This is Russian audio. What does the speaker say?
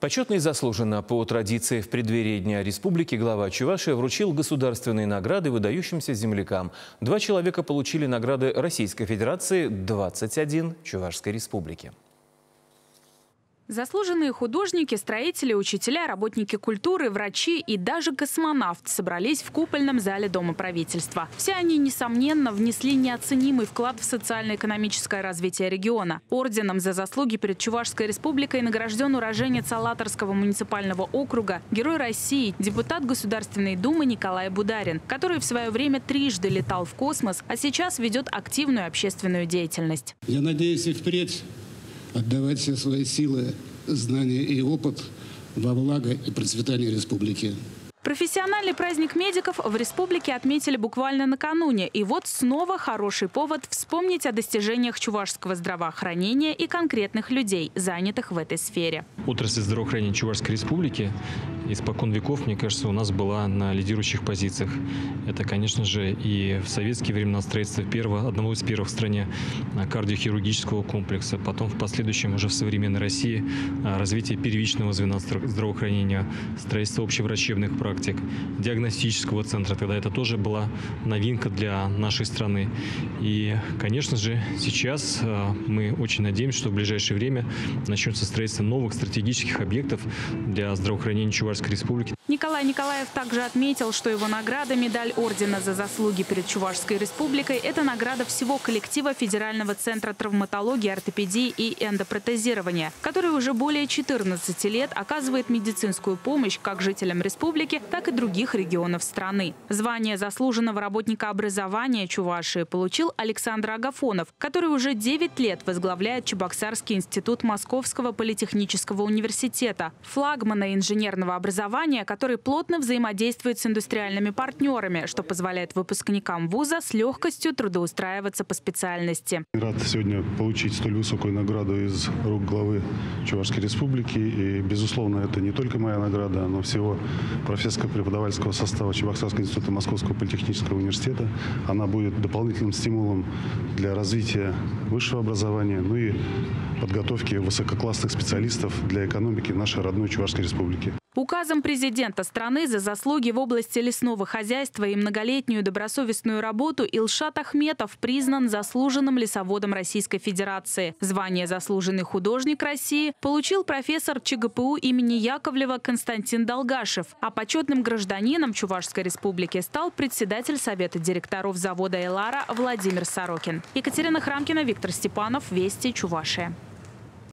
Почетно и заслуженно по традиции в преддверии Дня Республики глава Чувашии вручил государственные награды выдающимся землякам. 2 человека получили награды Российской Федерации, 21 – Чувашской Республики. Заслуженные художники, строители, учителя, работники культуры, врачи и даже космонавт собрались в купольном зале Дома правительства. Все они, несомненно, внесли неоценимый вклад в социально-экономическое развитие региона. Орденом за заслуги перед Чувашской Республикой награжден уроженец Алатырского муниципального округа, Герой России, депутат Государственной Думы Николай Бударин, который в свое время трижды летал в космос, а сейчас ведет активную общественную деятельность. Я надеюсь и впредь отдавать все свои силы, знания и опыт во благо и процветание республики. Профессиональный праздник медиков в республике отметили буквально накануне. И вот снова хороший повод вспомнить о достижениях чувашского здравоохранения и конкретных людей, занятых в этой сфере. Отрасль здравоохранения Чувашской Республики испокон веков, мне кажется, у нас была на лидирующих позициях. Это, конечно же, и в советские времена строительство одного из первых в стране кардиохирургического комплекса, потом в последующем уже в современной России развитие первичного звена здравоохранения, строительство общеврачебных практик, диагностического центра. Тогда это тоже была новинка для нашей страны. И, конечно же, сейчас мы очень надеемся, что в ближайшее время начнется строительство новых стратегических объектов для здравоохранения Чувашской Республики. Николай Николаев также отметил, что его награда «Медаль ордена за заслуги перед Чувашской Республикой» – это награда всего коллектива Федерального центра травматологии, ортопедии и эндопротезирования, который уже более 14 лет оказывает медицинскую помощь как жителям республики, так и других регионов страны. Звание заслуженного работника образования Чувашии получил Александр Агафонов, который уже 9 лет возглавляет Чебоксарский институт Московского политехнического университета, флагмана инженерного образования, который плотно взаимодействует с индустриальными партнерами, что позволяет выпускникам вуза с легкостью трудоустраиваться по специальности. Рад сегодня получить столь высокую награду из рук главы Чувашской Республики. И, безусловно, это не только моя награда, но всего профессорско-преподавательского состава Чебоксарского института Московского политехнического университета. Она будет дополнительным стимулом для развития высшего образования, ну и подготовки высококлассных специалистов для экономики нашей родной Чувашской Республики. Указом президента страны за заслуги в области лесного хозяйства и многолетнюю добросовестную работу Илшат Ахметов признан заслуженным лесоводом Российской Федерации. Звание «Заслуженный художник России» получил профессор ЧГПУ имени Яковлева Константин Долгашев, а почетным гражданином Чувашской Республики стал председатель Совета директоров завода «Элара» Владимир Сорокин. Екатерина Храмкина, Виктор Степанов, Вести, Чувашия.